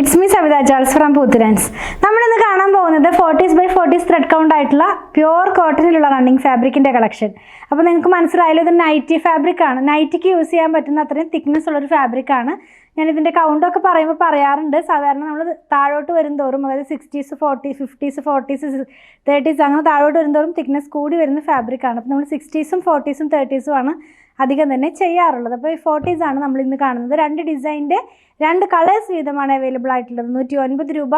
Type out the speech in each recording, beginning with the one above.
It's me Savitha Charles from Poothirans. നമ്മൾ ഇന്ന് കാണാൻ പോകുന്നത് 40s by 40s thread count ആയിട്ടുള്ള പ്യുവർ കോട്ടണിലുള്ള റണ്ണിങ് ഫാബ്രിക്കിന്റെ കളക്ഷൻ. അപ്പോൾ നിങ്ങൾക്ക് മനസ്സിലായല്ലോ ഇത് നൈറ്റി ഫാബ്രിക് ആണ്. നൈറ്റിക്ക് യൂസ് ചെയ്യാൻ പറ്റുന്ന അത്രയും തിക്നെസ് ഉള്ള ഒരു ഫാബ്രിക് ആണ്. ഞാൻ ഇതിന്റെ കൗണ്ട് ഒക്കെ പറയുമ്പോൾ പറയാറുണ്ട്. സാധാരണ നമ്മൾ താഴോട്ട് വരുന്തോറും അതായത് 60s 40s 50s 40s 30s അങ്ങനെ താഴോട്ട് വരുന്തോറും തിക്നെസ് കൂടി വരുന്ന ഫാബ്രിക് ആണ്. അപ്പോൾ നമ്മൾ 60s 40s 30s ആണ് അധികം തന്നെ ചെയ്യാറുള്ളത്. അപ്പോൾ ഈ 40s ആണ് നമ്മൾ ഇന്ന് കാണുന്നത്. രണ്ട് ഡിസൈനിൻ്റെ രണ്ട് കളേഴ്സ് വീതമാണ് അവൈലബിൾ ആയിട്ടുള്ളത്. 109 രൂപ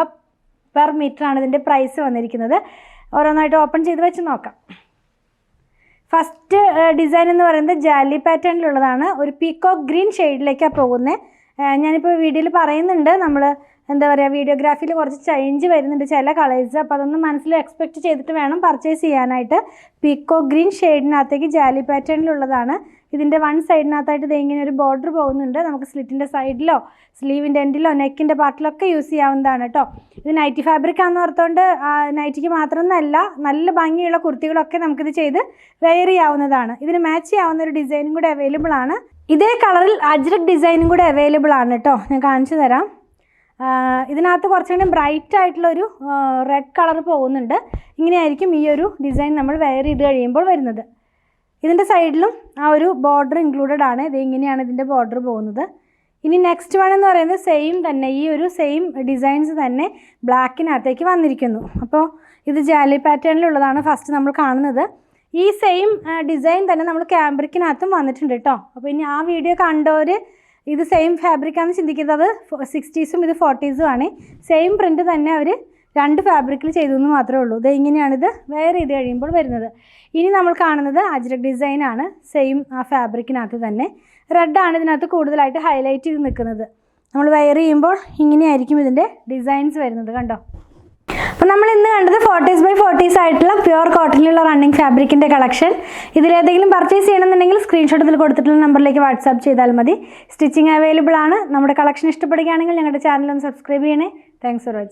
പെർ മീറ്റർ ആണ് ഇതിൻ്റെ പ്രൈസ് വന്നിരിക്കുന്നത്. ഓരോന്നായിട്ട് ഓപ്പൺ ചെയ്ത് വെച്ച് നോക്കാം. ഫസ്റ്റ് ഡിസൈൻ എന്ന് പറയുന്നത് ജാലി പാറ്റേണിലുള്ളതാണ്. ഒരു പീക്കോക്ക് ഗ്രീൻ ഷെയ്ഡിലേക്കാണ് പോകുന്നത്. ഞാനിപ്പോൾ വീഡിയോയിൽ പറയുന്നുണ്ട് നമ്മൾ എന്താ പറയുക വീഡിയോഗ്രാഫിയിൽ കുറച്ച് ചേഞ്ച് വരുന്നുണ്ട് ചില കളേഴ്സ്. അപ്പോൾ അതൊന്ന് മനസ്സിൽ എക്സ്പെക്റ്റ് ചെയ്തിട്ട് വേണം പർച്ചേസ് ചെയ്യാനായിട്ട്. പീക്കോക്ക് ഗ്രീൻ ഷെയ്ഡിനകത്തേക്ക് ജാലി പാറ്റേണിലുള്ളതാണ്. ഇതിൻ്റെ വൺ സൈഡിനകത്തായിട്ട് ഇത് ഇങ്ങനെ ഒരു ബോർഡർ പോകുന്നുണ്ട്. നമുക്ക് സ്ലിറ്റിൻ്റെ സൈഡിലോ സ്ലീവിൻ്റെ എൻഡിലോ നെക്കിൻ്റെ പാർട്ടിലൊക്കെ യൂസ് ചെയ്യാവുന്നതാണ് കേട്ടോ. ഇത് നൈറ്റി ഫാബ്രിക് ആണെന്ന് ഓർത്തുകൊണ്ട് നൈറ്റിക്ക് മാത്രമൊന്നുമല്ല, നല്ല ഭംഗിയുള്ള കുർത്തികളൊക്കെ നമുക്കിത് ചെയ്ത് വെയർ ചെയ്യാവുന്നതാണ്. ഇതിന് മാച്ച് ചെയ്യാവുന്ന ഒരു ഡിസൈനും കൂടെ അവൈലബിൾ ആണ്. ഇതേ കളറിൽ അജ്രക് ഡിസൈനും കൂടെ അവൈലബിൾ ആണ് കേട്ടോ. ഞാൻ കാണിച്ചു തരാം. ഇതിനകത്ത് കുറച്ചുകൂടി ബ്രൈറ്റ് ആയിട്ടുള്ളൊരു റെഡ് കളർ പോകുന്നുണ്ട്. ഇങ്ങനെയായിരിക്കും ഈ ഒരു ഡിസൈൻ നമ്മൾ വെയർ ചെയ്ത് കഴിയുമ്പോൾ വരുന്നത്. ഇതിൻ്റെ സൈഡിലും ആ ഒരു ബോർഡർ ഇൻക്ലൂഡഡ് ആണ്. ഇത് ഇങ്ങനെയാണ് ഇതിൻ്റെ ബോർഡർ പോകുന്നത്. ഇനി നെക്സ്റ്റ് വൺ എന്ന് പറയുന്നത് സെയിം തന്നെ ഈ ഒരു സെയിം ഡിസൈൻസ് തന്നെ ബ്ലാക്കിനകത്തേക്ക് വന്നിരിക്കുന്നു. അപ്പോൾ ഇത് ജാലി പാറ്റേണിലുള്ളതാണ് ഫസ്റ്റ് നമ്മൾ കാണുന്നത്. ഈ സെയിം ഡിസൈൻ തന്നെ നമ്മൾ ക്യാമ്പ്രിക്കിനകത്തും വന്നിട്ടുണ്ട് കേട്ടോ. അപ്പോൾ ഇനി ആ വീഡിയോ കണ്ടവർ ഇത് സെയിം ഫാബ്രിക്കാണെന്ന് ചിന്തിക്കുന്നത്. 60s ഇത് 40s ആണ്. സെയിം പ്രിൻറ്റ് തന്നെ അവർ രണ്ട് ഫാബ്രിക്കിൽ ചെയ്തു എന്ന് മാത്രമേ ഉള്ളൂ. ഇത് ഇങ്ങനെയാണിത് വെയർ ചെയ്ത് കഴിയുമ്പോൾ വരുന്നത്. ഇനി നമ്മൾ കാണുന്നത് അജ്രക് ഡിസൈനാണ്. സെയിം ആ ഫാബ്രിക്കിനകത്ത് തന്നെ റെഡാണ് ഇതിനകത്ത് കൂടുതലായിട്ട് ഹൈലൈറ്റ് ചെയ്ത് നിൽക്കുന്നത്. നമ്മൾ വെയർ ചെയ്യുമ്പോൾ ഇങ്ങനെയായിരിക്കും ഇതിൻ്റെ ഡിസൈൻസ് വരുന്നത്. കണ്ടോ. അപ്പോൾ നമ്മൾ ഇന്ന് കണ്ടത് 40s by 40s ആയിട്ടുള്ള പ്യുവർ കോട്ടണിലുള്ള റണ്ണിങ് ഫാബ്രിക്കിൻ്റെ കളക്ഷൻ. ഇതിലേതെങ്കിലും പർച്ചേസ് ചെയ്യണമെന്നുണ്ടെങ്കിൽ സ്ക്രീൻഷോട്ട് ഇതിൽ കൊടുത്തിട്ടുള്ള നമ്പറിലേക്ക് വാട്സാപ്പ് ചെയ്താൽ മതി. സ്റ്റിച്ചിങ് അവൈലബിൾ ആണ്. നമ്മുടെ കളക്ഷൻ ഇഷ്ടപ്പെടുകയാണെങ്കിൽ ഞങ്ങളുടെ ചാനൽ ഒന്ന് സബ്സ്ക്രൈബ് ചെയ്യണേ. Thanks for watching.